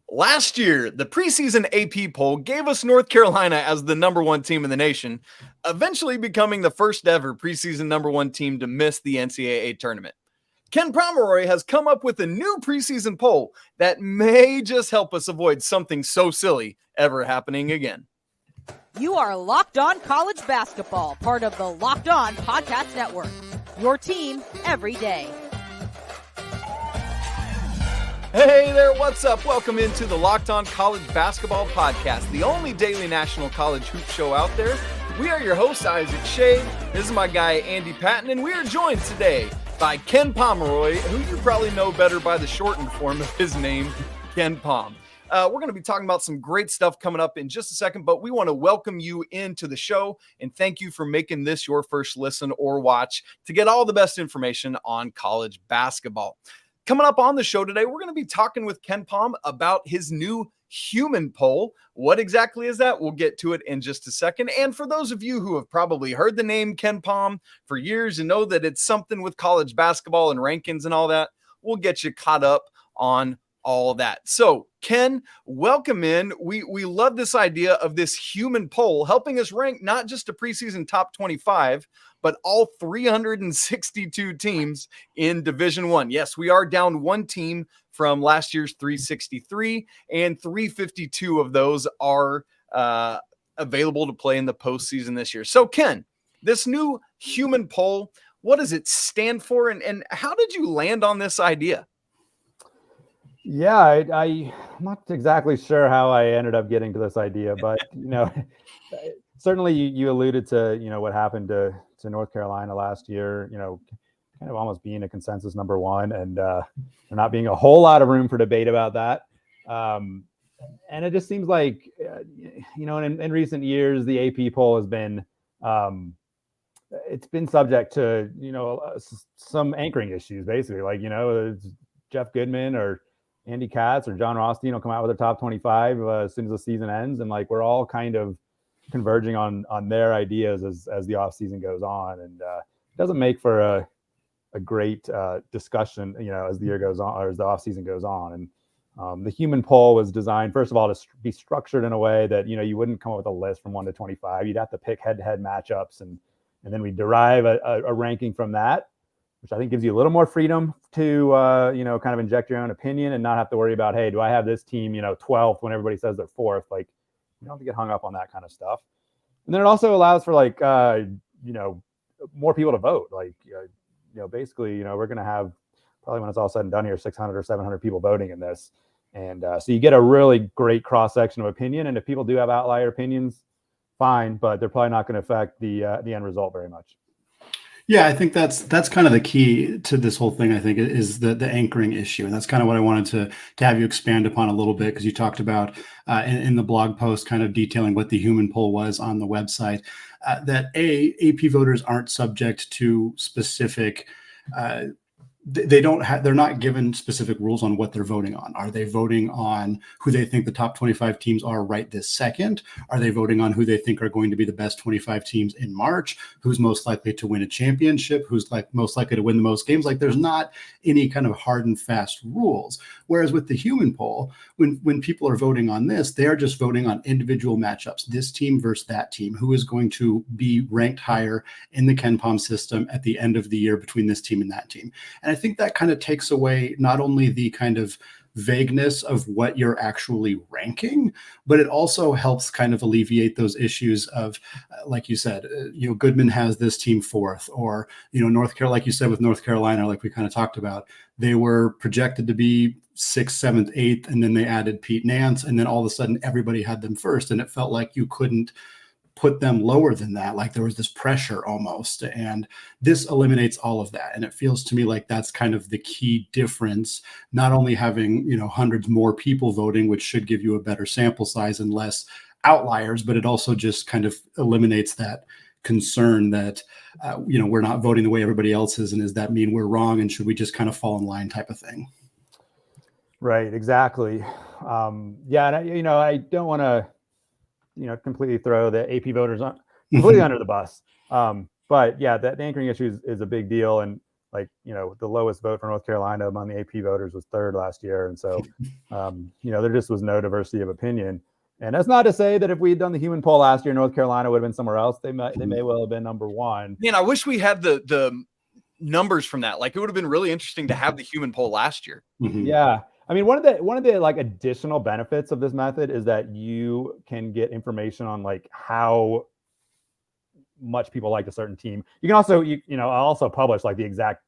Last year, the preseason AP poll gave us North Carolina as the number one team in the nation, eventually becoming the first ever preseason number one team to miss the NCAA tournament. Ken Pomeroy has come up with a new preseason poll that may just help us avoid something so silly ever happening again. You are Locked On College Basketball, part of the Locked On Podcast Network. Your team every day. Hey there, what's up? Welcome into the Locked On College Basketball Podcast, the only daily national college hoop show out there. We are your hosts, Isaac Shea. This is my guy, Andy Patton, and we are joined today by Ken Pomeroy, who you probably know better by the shortened form of his name, KenPom. We're going to be talking about some great stuff coming up in just a second, but we want to welcome you into the show and thank you for making this your first listen or watch to get all the best information on college basketball. Coming up on the show today, we're going to be talking with KenPom about his new H.U.M.A.N poll. What exactly is that? We'll get to it in just a second. And for those of you who have probably heard the name KenPom for years and know that it's something with college basketball and rankings and all that, we'll get you caught up on all of that. So, Ken, welcome in. We love this idea of this H.U.M.A.N poll helping us rank not just a preseason top 25, but all 362 teams in Division I. Yes, we are down one team from last year's 363, and 352 of those are available to play in the postseason this year. So, Ken, this new H.U.M.A.N poll, what does it stand for, and how did you land on this idea? Yeah, I'm not exactly sure how I ended up getting to this idea, but, certainly you alluded to, what happened to North Carolina last year, kind of almost being a consensus number one and there not being a whole lot of room for debate about that. And it just seems like, in recent years, the AP poll has been, it's been subject to, some anchoring issues, basically, like, Jeff Goodman or Andy Katz or John Rothstein will come out with a top 25 as soon as the season ends. And like, we're all kind of converging on their ideas as the off season goes on. And it doesn't make for a great discussion, as the year goes on or as the off season goes on. And the H.U.M.A.N poll was designed, first of all, to be structured in a way that, you wouldn't come up with a list from 1 to 25. You'd have to pick head-to-head matchups and then we derive a ranking from that, which I think gives you a little more freedom to, kind of inject your own opinion and not have to worry about, hey, do I have this team, 12th when everybody says they're 4th? Like, you don't have to get hung up on that kind of stuff. And then it also allows for like, more people to vote. Like, basically, we're going to have probably when it's all said and done here, 600 or 700 people voting in this. And so you get a really great cross-section of opinion. And if people do have outlier opinions, fine, but they're probably not going to affect the end result very much. Yeah, I think that's kind of the key to this whole thing, I think, is the anchoring issue. And that's kind of what I wanted to have you expand upon a little bit, because you talked about in the blog post kind of detailing what the H.U.M.A.N poll was on the website, that AP voters aren't subject to specific they're not given specific rules on what they're voting on. Are they voting on who they think the top 25 teams are right this second? Are they voting on who they think are going to be the best 25 teams in March? Who's most likely to win a championship? Who's most likely to win the most games? Like, there's not any kind of hard and fast rules. Whereas with the H.U.M.A.N poll, when people are voting on this, they are just voting on individual matchups, this team versus that team, who is going to be ranked higher in the KenPom system at the end of the year between this team and that team. And I think that kind of takes away not only the kind of vagueness of what you're actually ranking, but it also helps kind of alleviate those issues of, like you said, Goodman has this team 4th, or, North Carolina, like you said, with North Carolina, like we kind of talked about, they were projected to be 6th, 7th, 8th, and then they added Pete Nance, and then all of a sudden everybody had them 1st, and it felt like you couldn't put them lower than that. Like, there was this pressure almost, and this eliminates all of that. And it feels to me like that's kind of the key difference, not only having, hundreds more people voting, which should give you a better sample size and less outliers, but it also just kind of eliminates that concern that, we're not voting the way everybody else is. And does that mean we're wrong? And should we just kind of fall in line type of thing? Right. Exactly. Yeah. And I don't want to, completely throw the AP voters completely under the bus. But yeah, the anchoring issue is a big deal. And like, the lowest vote for North Carolina among the AP voters was third last year. And so, there just was no diversity of opinion. And that's not to say that if we had done the H.U.M.A.N poll last year, North Carolina would have been somewhere else. They may well have been number one. Man, I wish we had the numbers from that. Like, it would have been really interesting to have the H.U.M.A.N poll last year. Yeah. I mean, one of the like additional benefits of this method is that you can get information on like how much people like a certain team. You can also, also publish like the exact,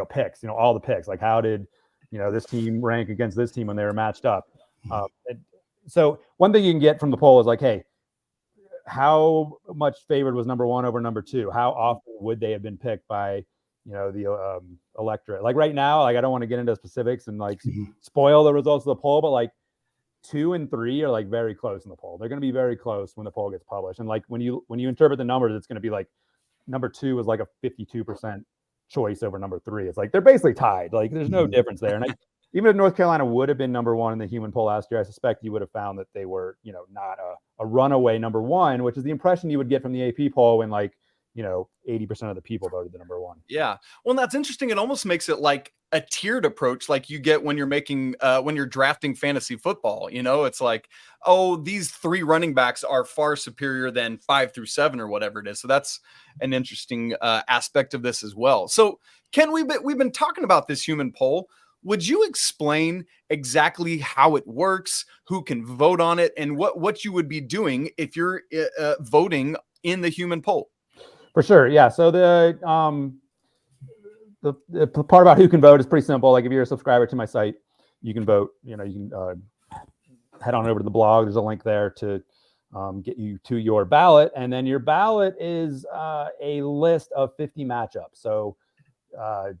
picks, all the picks, like how did, this team rank against this team when they were matched up. So one thing you can get from the poll is like, hey, how much favored was number one over number two? How often would they have been picked by, the electorate? Like right now, like I don't want to get into specifics and like spoil the results of the poll, but like 2 and 3 are like very close in the poll. They're going to be very close when the poll gets published. And like when you interpret the numbers, it's going to be like number 2 is like a 52% choice over number 3. It's like they're basically tied. Like there's no difference there. And even if North Carolina would have been number 1 in the H.U.M.A.N poll last year, I suspect you would have found that they were, not a runaway number 1, which is the impression you would get from the AP poll when like, 80% of the people voted the number 1. Yeah. Well, that's interesting. It almost makes it like a tiered approach, like you get when you're making, when you're drafting fantasy football. It's like, oh, these 3 running backs are far superior than 5 through 7 or whatever it is. So that's an interesting aspect of this as well. So Ken, we've been talking about this H.U.M.A.N poll. Would you explain exactly how it works, who can vote on it, and what you would be doing if you're voting in the H.U.M.A.N poll? For sure. Yeah. So the part about who can vote is pretty simple. Like if you're a subscriber to my site, you can vote. You can head on over to the blog. There's a link there to get you to your ballot. And then your ballot is a list of 50 matchups. So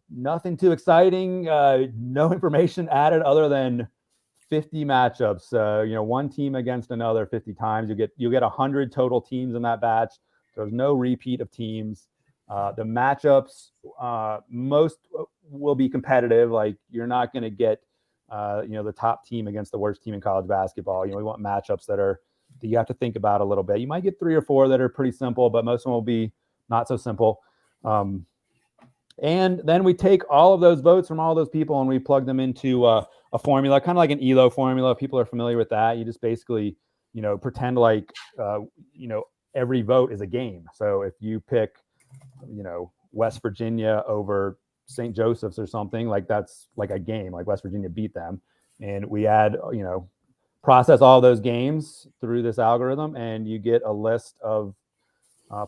nothing too exciting. No information added other than 50 matchups. One team against another 50 times. You get 100 total teams in that batch. There's no repeat of teams. The matchups, most will be competitive. Like you're not going to get, the top team against the worst team in college basketball. We want matchups that you have to think about a little bit. You might get 3 or 4 that are pretty simple, but most of them will be not so simple. And then we take all of those votes from all those people and we plug them into a formula, kind of like an ELO formula. People are familiar with that. You just basically, pretend like, every vote is a game. So if you pick, West Virginia over St. Joseph's or something, like that's like a game, like West Virginia beat them. And we add, process all those games through this algorithm and you get a list of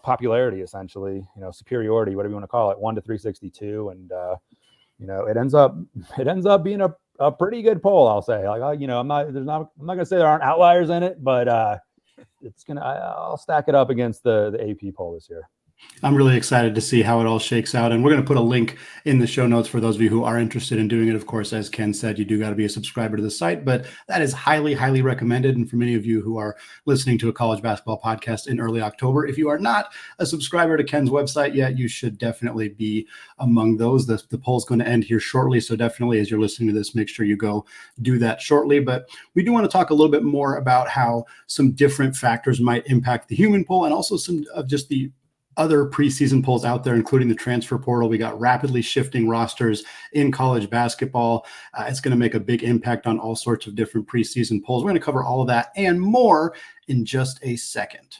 popularity, essentially, superiority, whatever you want to call it, 1 to 362. And, it ends up being a pretty good poll, I'll say. Like, I'm not going to say there aren't outliers in it, but I'll stack it up against the AP poll this year. I'm really excited to see how it all shakes out. And we're going to put a link in the show notes for those of you who are interested in doing it. Of course, as Ken said, you do got to be a subscriber to the site, but that is highly, highly recommended. And for many of you who are listening to a college basketball podcast in early October, if you are not a subscriber to Ken's website yet, you should definitely be among those. The poll's going to end here shortly. So definitely as you're listening to this, make sure you go do that shortly. But we do want to talk a little bit more about how some different factors might impact the H.U.M.A.N poll and also some of just the other preseason polls out there, including the transfer portal. We got rapidly shifting rosters in college basketball. It's going to make a big impact on all sorts of different preseason polls. We're going to cover all of that and more in just a second.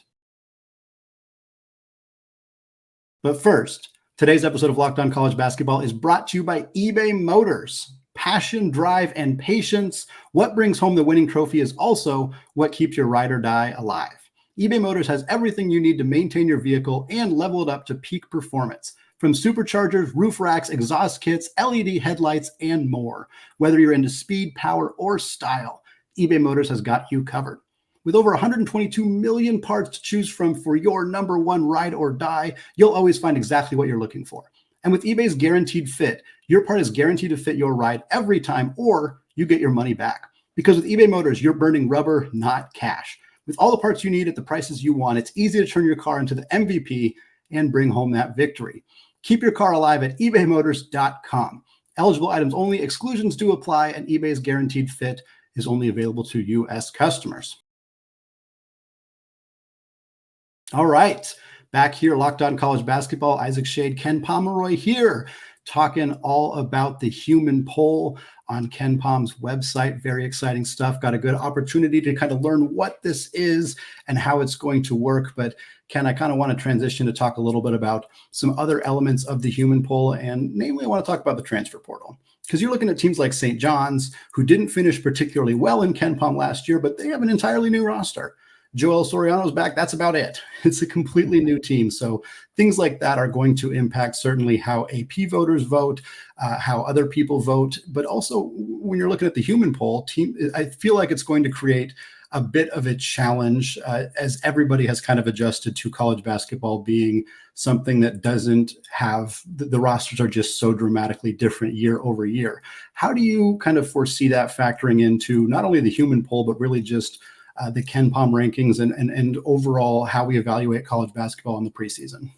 But first, today's episode of Locked On College Basketball is brought to you by eBay Motors. Passion, drive, and patience. What brings home the winning trophy is also what keeps your ride or die alive. eBay Motors has everything you need to maintain your vehicle and level it up to peak performance. From superchargers, roof racks, exhaust kits, LED headlights, and more. Whether you're into speed, power, or style, eBay Motors has got you covered. With over 122 million parts to choose from for your number one ride or die, you'll always find exactly what you're looking for. And with eBay's Guaranteed Fit, your part is guaranteed to fit your ride every time, or you get your money back. Because with eBay Motors, you're burning rubber, not cash. With all the parts you need at the prices you want, it's easy to turn your car into the MVP and bring home that victory. Keep your car alive at ebaymotors.com. Eligible items only, exclusions do apply, and eBay's Guaranteed Fit is only available to U.S. customers. All right, back here, Locked On College Basketball. Isaac Shade, Ken Pomeroy here talking all about the H.U.M.A.N poll on KenPom's website. Very exciting stuff. Got a good opportunity to kind of learn what this is and how it's going to work. But Ken, I kind of want to transition to talk a little bit about some other elements of the H.U.M.A.N poll. And namely, I want to talk about the transfer portal. Because you're looking at teams like St. John's, who didn't finish particularly well in KenPom last year, but they have an entirely new roster. Joel Soriano's back. That's about it. It's a completely new team. So things like that are going to impact certainly how AP voters vote, how other people vote. But also when you're looking at the H.U.M.A.N poll, I feel like it's going to create a bit of a challenge as everybody has kind of adjusted to college basketball being something that doesn't have the rosters are just so dramatically different year over year. How do you kind of foresee that factoring into not only the H.U.M.A.N poll, but really just the KenPom rankings and overall how we evaluate college basketball in the preseason?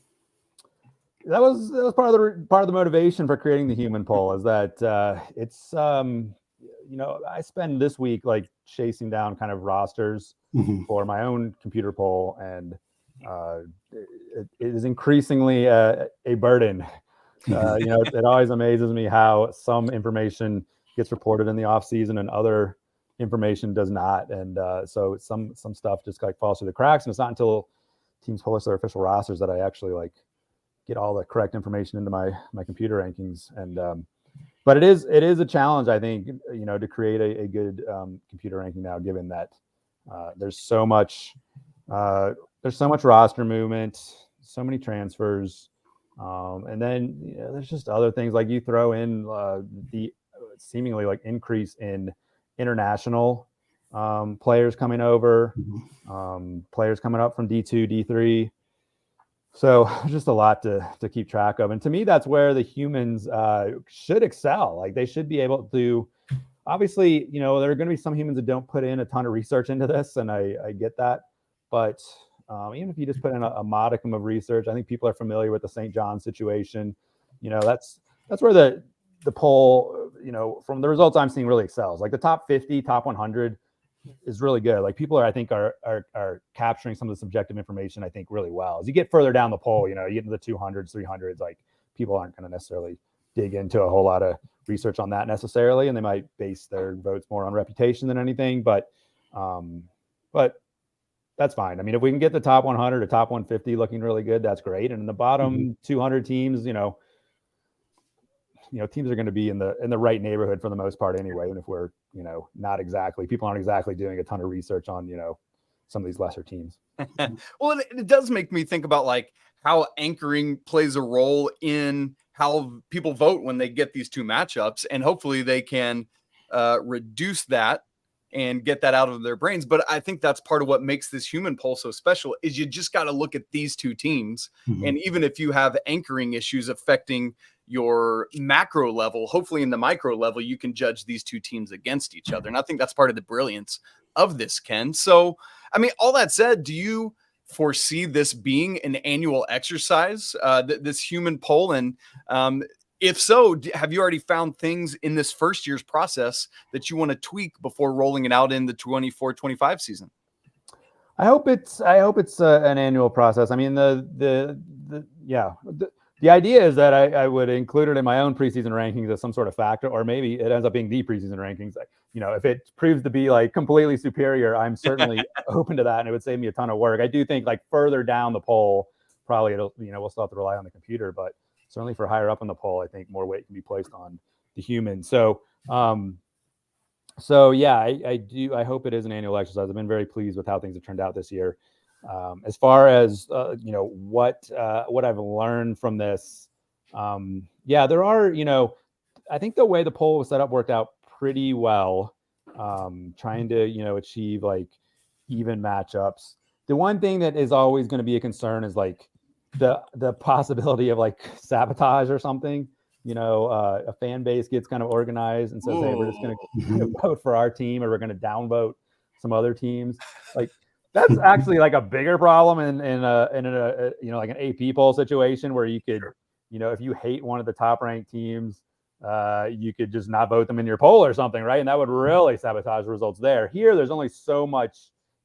That was part of the motivation for creating the H.U.M.A.N poll, is that it's I spend this week like chasing down kind of rosters for my own computer poll, and it is increasingly a burden. It always amazes me how some information gets reported in the off season and other information does not, and so some stuff just like falls through the cracks, and it's not until teams publish their official rosters that I actually like get all the correct information into my computer rankings. And but it is a challenge, I think, to create a good computer ranking now, given that there's so much roster movement, so many transfers, and then there's just other things like you throw in the seemingly like increase in international players coming over, players coming up from D2, D3. So just a lot to keep track of. And to me, that's where the H.U.M.A.Ns should excel. Like they should be able to, obviously, there are going to be some H.U.M.A.Ns that don't put in a ton of research into this, and I get that. But even if you just put in a modicum of research, I think people are familiar with the St. John situation. That's where the poll, from the results I'm seeing, really excels. Like the top 50, top 100 is really good. Like people are capturing some of the subjective information, I think, really well. As you get further down the poll, you get into the 200s, 300s, like people aren't going to necessarily dig into a whole lot of research on that necessarily, and they might base their votes more on reputation than anything. But that's fine. I mean, if we can get the top 100 to top 150 looking really good, that's great. And in the bottom 200 teams, teams are going to be in the right neighborhood for the most part anyway. And if we're, people aren't exactly doing a ton of research on, some of these lesser teams. Well, it does make me think about like how anchoring plays a role in how people vote when they get these two matchups, and hopefully they can reduce that and get that out of their brains. But I think that's part of what makes this H.U.M.A.N poll so special, is you just got to look at these two teams. And even if you have anchoring issues affecting your macro level, hopefully in the micro level, you can judge these two teams against each other. And I think that's part of the brilliance of this, Ken. So, I mean, all that said, do you foresee this being an annual exercise, this H.U.M.A.N poll? And if so, have you already found things in this first year's process that you want to tweak before rolling it out in the 24-25 season? I hope it's an annual process. I mean, the idea is that I would include it in my own preseason rankings as some sort of factor, or maybe it ends up being the preseason rankings. If it proves to be like completely superior, I'm certainly open to that, and it would save me a ton of work. I do think like further down the poll, probably we'll still have to rely on the computer, but certainly for higher up in the poll, I think more weight can be placed on the H.U.M.A.N. So yeah, I do. I hope it is an annual exercise. I've been very pleased with how things have turned out this year. As far as what I've learned from this, there are, I think the way the poll was set up worked out pretty well, trying to achieve like even matchups. The one thing that is always going to be a concern is like the possibility of like sabotage or something. A fan base gets kind of organized and says, "Hey, we're just going to vote for our team, or we're going to downvote some other teams." Like that's actually like a bigger problem in a like an AP poll situation where you could, if you hate one of the top ranked teams, you could just not vote them in your poll or something, right? And that would really sabotage the results there. Here, there's only so much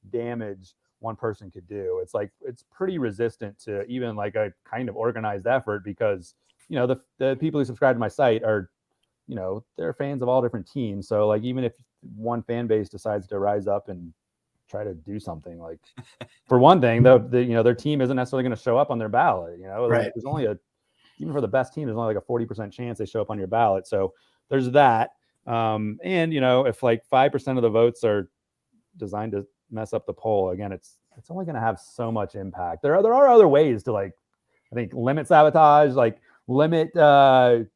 damage one person could do. It's like it's pretty resistant to even like a kind of organized effort, because the people who subscribe to my site are, they're fans of all different teams. So like, even if one fan base decides to rise up and try to do something, like, for one thing, their team isn't necessarily going to show up on their ballot. Right. There's only even for the best team, there's only like a 40% chance they show up on your ballot. So there's that. And if like 5% of the votes are designed to mess up the poll, again, it's only going to have so much impact. There are other ways to, like, I think, limit sabotage, like limit to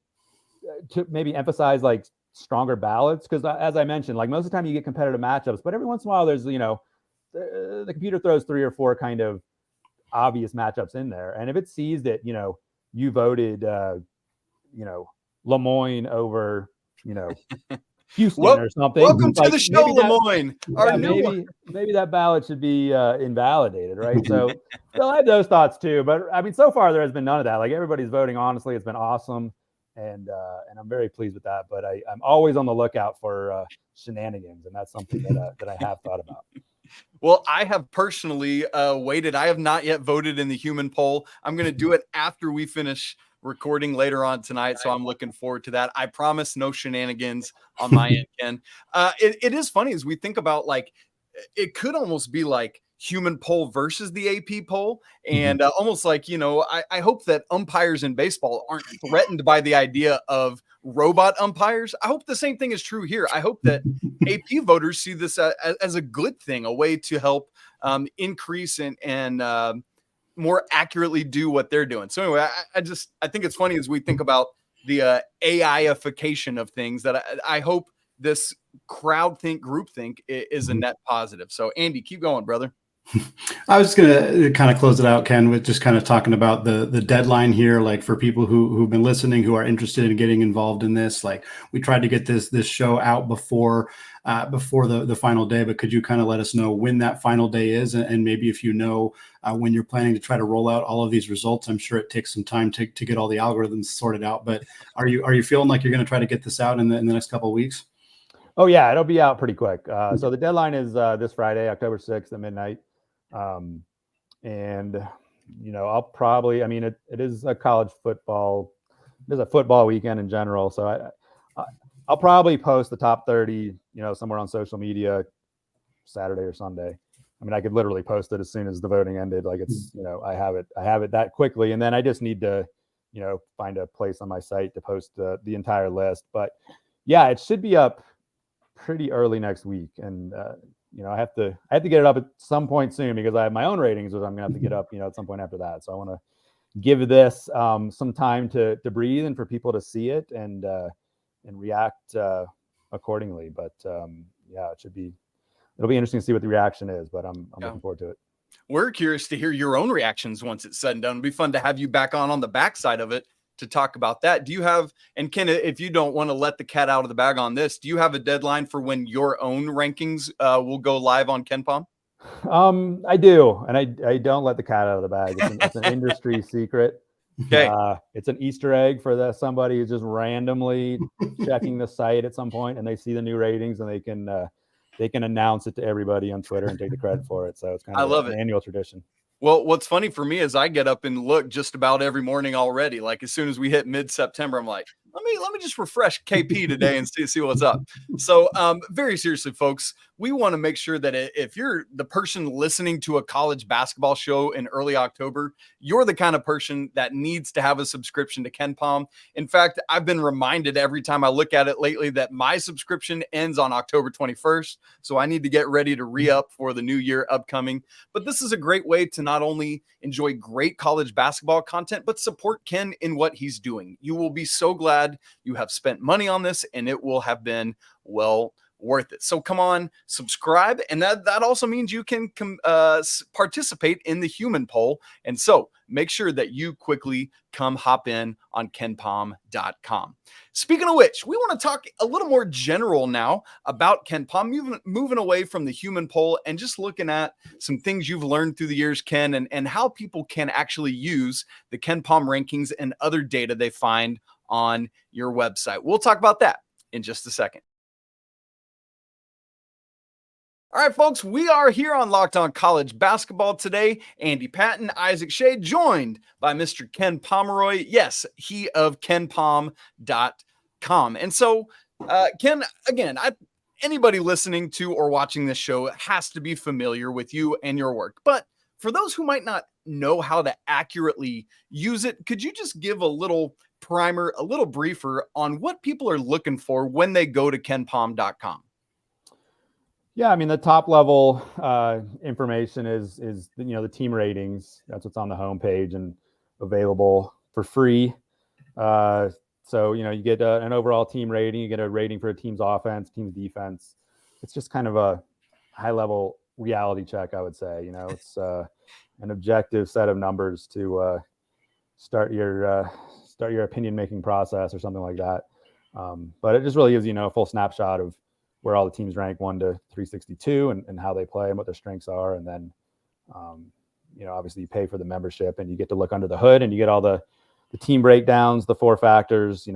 maybe emphasize like stronger ballots. Because as I mentioned, like, most of the time you get competitive matchups, but every once in a while there's, the computer throws 3 or 4 kind of obvious matchups in there. And if it sees that, you voted, Lemoyne over, Houston or something. Welcome to the show, Lemoyne. Maybe that ballot should be invalidated, right? So they'll have those thoughts too. But I mean, so far there has been none of that. Like, everybody's voting honestly. It's been awesome, and I'm very pleased with that. But I'm always on the lookout for shenanigans, and that's something that I have thought about. Well, I have personally waited. I have not yet voted in the H.U.M.A.N poll. I'm going to do it after we finish recording later on tonight. So I'm looking forward to that. I promise no shenanigans on my end, Ken. It is funny as we think about, like, it could almost be like H.U.M.A.N poll versus the AP poll. And almost like, I hope that umpires in baseball aren't threatened by the idea of robot umpires. I hope the same thing is true here. I hope that AP voters see this as a good thing, a way to help increase and more accurately do what they're doing. So anyway, I think it's funny as we think about the AI-ification of things, that I hope this groupthink is a net positive. So Andy, keep going, brother. I was going to kind of close it out, Ken, with just kind of talking about the deadline here. Like, for people who've been listening, who are interested in getting involved in this, like, we tried to get this show out before the final day, but could you kind of let us know when that final day is, and maybe if when you're planning to try to roll out all of these results? I'm sure it takes some time to get all the algorithms sorted out, but are you feeling like you're going to try to get this out in the next couple of weeks? Oh yeah, it'll be out pretty quick. So the deadline is this Friday, October 6th at midnight. And I'll probably, it is a college football, it is a football weekend in general. So I'll probably post the top 30, somewhere on social media Saturday or Sunday. I could literally post it as soon as the voting ended. Like, it's, I have it that quickly. And then I just need to, find a place on my site to post the entire list. But yeah, it should be up pretty early next week. And, I have to get it up at some point soon, because I have my own ratings, which I'm gonna have to get up, at some point after that. So I want to give this some time to breathe, and for people to see it and react accordingly. But yeah, it'll be interesting to see what the reaction is. But I'm looking forward to it. We're curious to hear your own reactions once it's said and done. It'd be fun to have you back on the backside of it to talk about that. Do you have, and Ken, if you don't want to let the cat out of the bag on this, do you have a deadline for when your own rankings will go live on KenPom? I do, and I don't let the cat out of the bag. It's an industry secret. Okay. It's an Easter egg for somebody who's just randomly checking the site at some point, and they see the new ratings, and they can announce it to everybody on Twitter and take the credit for it. So it's kind of an annual tradition. Well, what's funny for me is I get up and look just about every morning already. Like, as soon as we hit mid-September, I'm like, let me just refresh KP today and see what's up. So very seriously, folks, we want to make sure that if you're the person listening to a college basketball show in early October, you're the kind of person that needs to have a subscription to KenPom. In fact, I've been reminded every time I look at it lately that my subscription ends on October 21st. So I need to get ready to re-up for the new year upcoming. But this is a great way to not only enjoy great college basketball content, but support Ken in what he's doing. You will be so glad you have spent money on this, and it will have been well worth it. So come on, subscribe. And that also means you can participate in the H.U.M.A.N poll. And so make sure that you quickly come hop in on KenPom.com. Speaking of which, we want to talk a little more general now about KenPom, moving away from the H.U.M.A.N poll and just looking at some things you've learned through the years, Ken, and how people can actually use the KenPom rankings and other data they find on your website. We'll talk about that in just a second. All right, folks, we are here on Locked On College Basketball today. Andy Patton, Isaac Shea, joined by Mr. Ken Pomeroy. Yes, he of KenPom.com. And so, Ken, again, anybody listening to or watching this show has to be familiar with you and your work. But for those who might not know how to accurately use it, could you just give a little primer, a little briefer on what people are looking for when they go to KenPom.com? Yeah, I mean, the top level information is the team ratings. That's what's on the homepage and available for free. So you get an overall team rating. You get a rating for a team's offense, team's defense. It's just kind of a high level reality check, I would say. It's an objective set of numbers to start your opinion making process or something like that. But it just really gives a full snapshot of where all the teams rank 1 to 362 and how they play and what their strengths are. And then, obviously you pay for the membership and you get to look under the hood and you get all the team breakdowns, the 4 factors,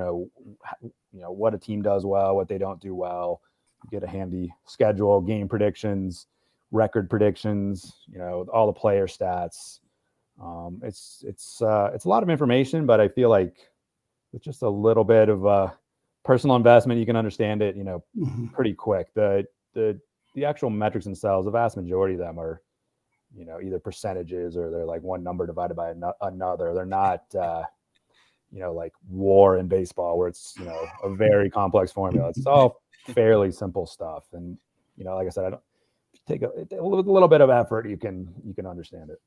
what a team does well, what they don't do well. You get a handy schedule, game predictions, record predictions, all the player stats. It's a lot of information, but I feel like with just a little bit of personal investment, you can understand it, pretty quick. The actual metrics themselves, the vast majority of them are, either percentages or they're like one number divided by another. They're not, like WAR in baseball where it's, a very complex formula. It's all fairly simple stuff. And, like I said, I don't take a little bit of effort. You can understand it.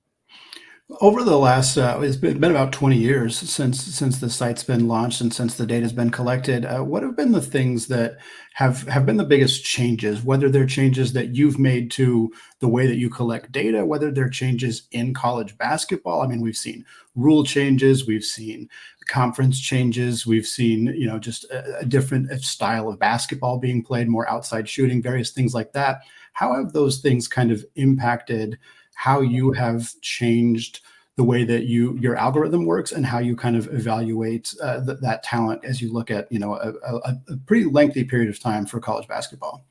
Over the last, it's been about 20 years since the site's been launched and since the data's been collected. What have been the things that have been the biggest changes, whether they're changes that you've made to the way that you collect data, whether they're changes in college basketball? I mean, we've seen rule changes, we've seen conference changes, we've seen, just a different style of basketball being played, more outside shooting, various things like that. How have those things kind of impacted how you have changed the way that your algorithm works and how you kind of evaluate that talent as you look at, a pretty lengthy period of time for college basketball?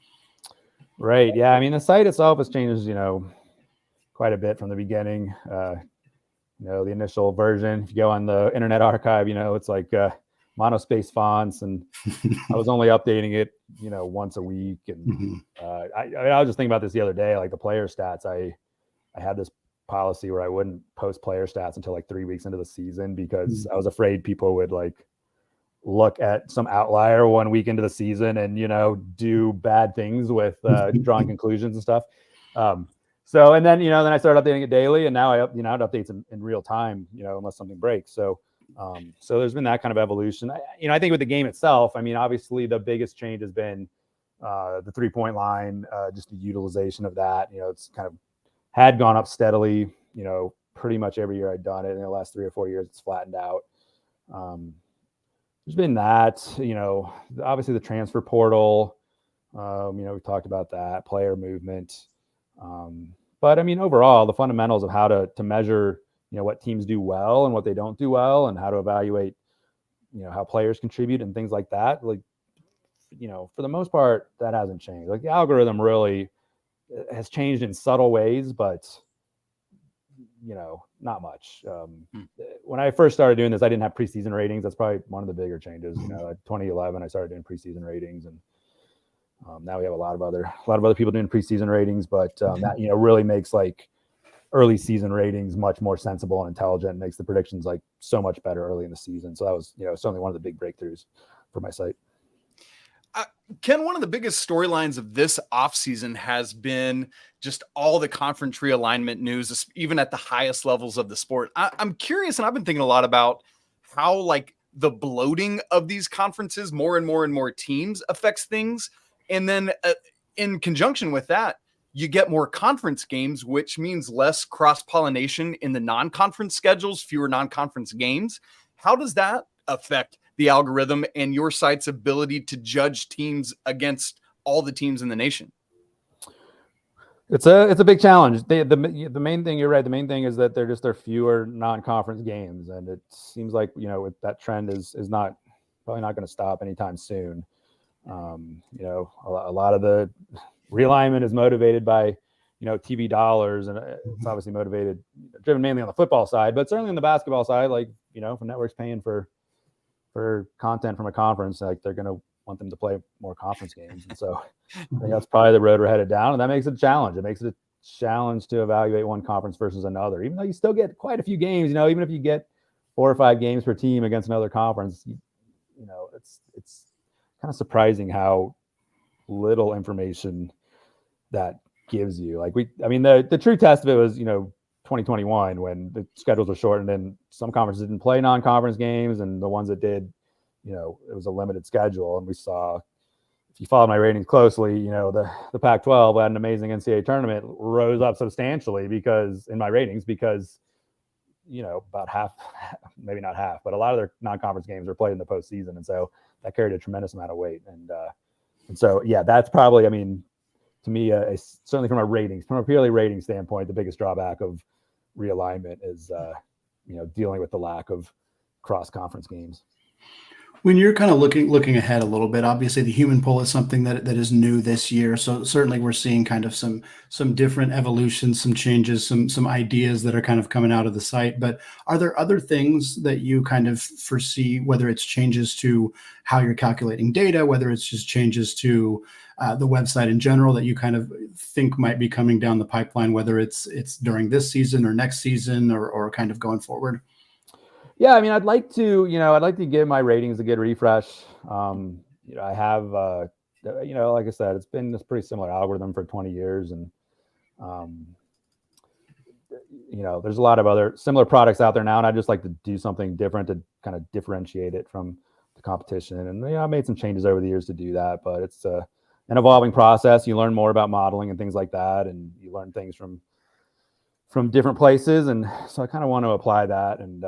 Right. Yeah. I mean, the site itself has changed, quite a bit from the beginning. The initial version, if you go on the Internet Archive, it's like monospace fonts, and I was only updating it, once a week. And I was just thinking about this the other day, like the player stats. I had this policy where I wouldn't post player stats until like 3 weeks into the season because I was afraid people would like look at some outlier 1 week into the season and, do bad things with drawing conclusions and stuff. So, and then, then I started updating it daily, and now it updates in real time, unless something breaks. So there's been that kind of evolution. I think with the game itself, I mean, obviously the biggest change has been the 3-point line, just the utilization of that. It's kind of had gone up steadily, pretty much every year I'd done it. In the last 3 or 4 years, it's flattened out. There's been that, obviously the transfer portal, we talked about that, player movement. But I mean, overall, the fundamentals of how to measure, what teams do well and what they don't do well, and how to evaluate, how players contribute and things like that. Like, for the most part, that hasn't changed. Like the algorithm really has changed in subtle ways, but not much. When I first started doing this, I didn't have preseason ratings. That's probably one of the bigger changes. 2011, I started doing preseason ratings, and now we have a lot of other people doing preseason ratings. But that really makes like early season ratings much more sensible and intelligent. And makes the predictions like so much better early in the season. So that was certainly one of the big breakthroughs for my site. Ken, one of the biggest storylines of this offseason has been just all the conference realignment news, even at the highest levels of the sport. I'm curious, and I've been thinking a lot about how like the bloating of these conferences, more and more and more teams, affects things. And then in conjunction with that, you get more conference games, which means less cross-pollination in the non-conference schedules, fewer non-conference games. How does that affect the algorithm and your site's ability to judge teams against all the teams in the nation? It's a big challenge. The main thing, you're right. The main thing is that there are fewer non-conference games, and it seems like that trend is probably not going to stop anytime soon. A lot of the realignment is motivated by, TV dollars, and it's obviously driven mainly on the football side, but certainly on the basketball side, like, if a network's paying for content from a conference, like they're going to want them to play more conference games. And so I think that's probably the road we're headed down. And that makes it a challenge. It makes it a challenge to evaluate one conference versus another, even though you still get quite a few games, even if you get 4 or 5 games per team against another conference, it's kind of surprising how little information that gives you. Like the true test of it was, 2021 when the schedules were shortened and some conferences didn't play non-conference games, and the ones that did, it was a limited schedule. And we saw, if you follow my ratings closely, the Pac-12 had an amazing NCAA tournament, rose up substantially because about half, maybe not half, but a lot of their non-conference games were played in the postseason. And so that carried a tremendous amount of weight. And so, yeah, that's probably, to me, certainly from a purely rating standpoint, the biggest drawback of realignment is, dealing with the lack of cross-conference games. When you're kind of looking ahead a little bit, obviously the H.U.M.A.N poll is something that is new this year. So certainly we're seeing kind of some different evolutions, some changes, some ideas that are kind of coming out of the site. But are there other things that you kind of foresee, whether it's changes to how you're calculating data, whether it's just changes to the website in general that you kind of think might be coming down the pipeline, whether it's during this season or next season or kind of going forward? Yeah, I'd like to give my ratings a good refresh. I have, like I said, it's been this pretty similar algorithm for 20 years. And, there's a lot of other similar products out there now. And I just like to do something different to kind of differentiate it from the competition. And, I made some changes over the years to do that, but it's an evolving process. You learn more about modeling and things like that. And you learn things from different places. And so I kind of want to apply that, and,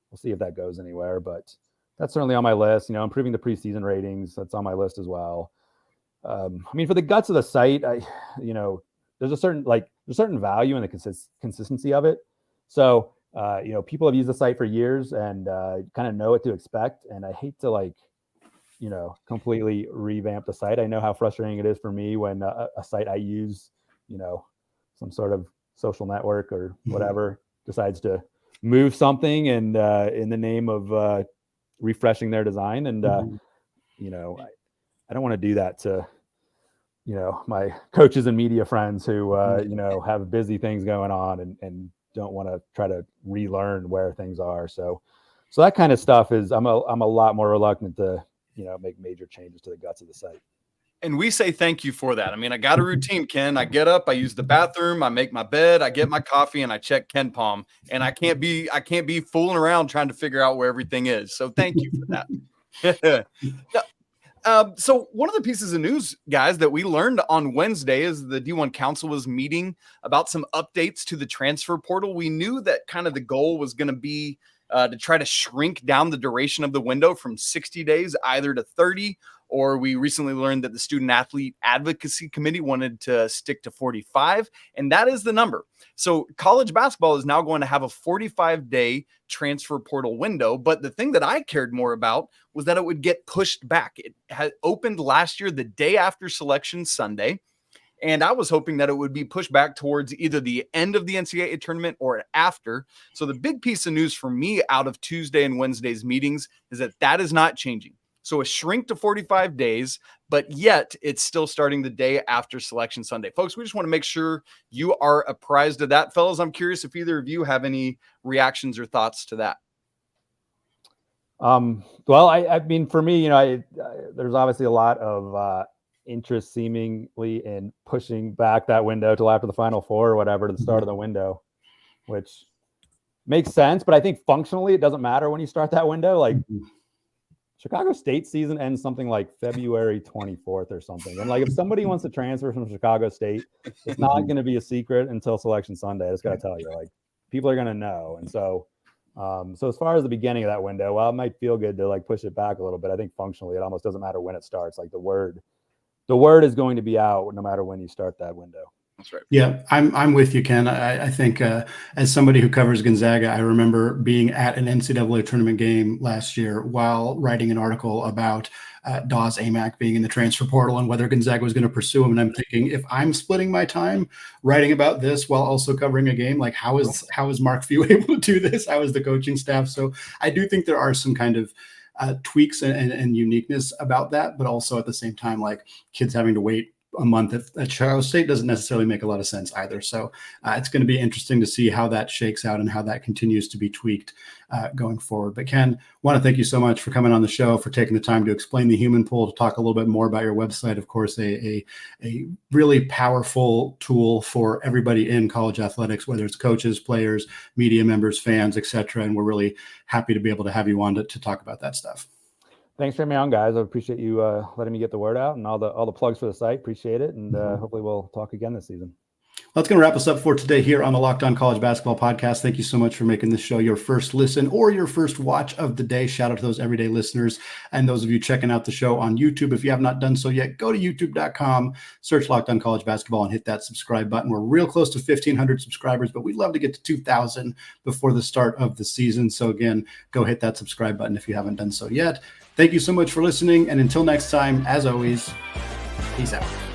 we'll see if that goes anywhere, but that's certainly on my list. Improving the preseason ratings, that's on my list as well. For the guts of the site, there's a certain value in the consistency of it. So, people have used the site for years and kind of know what to expect. And I hate to completely revamp the site. I know how frustrating it is for me when a site I use, some sort of social network or whatever decides to move something and in the name of refreshing their design. And I don't want to do that to my coaches and media friends who have busy things going on and don't want to try to relearn where things are. So that kind of stuff is, I'm a lot more reluctant to make major changes to the guts of the site. And we say thank you for that. I got a routine, Ken. I get up, I use the bathroom, I make my bed, I get my coffee, and I check KenPom. And I can't be fooling around trying to figure out where everything is. So thank you for that. So one of the pieces of news, guys, that we learned on Wednesday is the D1 Council was meeting about some updates to the transfer portal. We knew that kind of the goal was going to be to try to shrink down the duration of the window from 60 days, either to 30, or we recently learned that the Student Athlete Advocacy Committee wanted to stick to 45, and that is the number. So college basketball is now going to have a 45-day transfer portal window, but the thing that I cared more about was that it would get pushed back. It had opened last year the day after Selection Sunday, and I was hoping that it would be pushed back towards either the end of the NCAA tournament or after. So the big piece of news for me out of Tuesday and Wednesday's meetings is that is not changing. So a shrink to 45 days, but yet it's still starting the day after Selection Sunday. Folks, we just want to make sure you are apprised of that. Fellas, I'm curious if either of you have any reactions or thoughts to that. Well, for me, there's obviously a lot of interest seemingly in pushing back that window till after the Final Four or whatever to the start of the window, which makes sense. But I think functionally it doesn't matter when you start that window. Like Chicago State season ends something like February 24th or something. And if somebody wants to transfer from Chicago State, it's not going to be a secret until Selection Sunday. I just got to tell you, people are going to know. And so as far as the beginning of that window, while it might feel good to push it back a little bit, I think functionally it almost doesn't matter when it starts. The word is going to be out no matter when you start that window. That's right. Yeah, I'm with you, Ken. I think as somebody who covers Gonzaga, I remember being at an NCAA tournament game last year while writing an article about Dawes Amack being in the transfer portal and whether Gonzaga was going to pursue him. And I'm thinking, if I'm splitting my time writing about this while also covering a game, like how is Mark Few able to do this? How is the coaching staff? So I do think there are some kind of tweaks and uniqueness about that, but also at the same time, like kids having to wait a month at Chicago State doesn't necessarily make a lot of sense either. So it's going to be interesting to see how that shakes out and how that continues to be tweaked going forward. But Ken, want to thank you so much for coming on the show, for taking the time to explain the H.U.M.A.N poll, to talk a little bit more about your website. Of course, a really powerful tool for everybody in college athletics, whether it's coaches, players, media members, fans, etc. And we're really happy to be able to have you on to talk about that stuff. Thanks for having me on, guys. I appreciate you letting me get the word out and all the plugs for the site. Appreciate it. And hopefully we'll talk again this season. That's going to wrap us up for today here on the Locked On College Basketball Podcast. Thank you so much for making this show your first listen or your first watch of the day. Shout out to those everyday listeners and those of you checking out the show on YouTube. If you have not done so yet, go to youtube.com, search Locked On College Basketball, and hit that subscribe button. We're real close to 1,500 subscribers, but we'd love to get to 2,000 before the start of the season. So again, go hit that subscribe button if you haven't done so yet. Thank you so much for listening. And until next time, as always, peace out.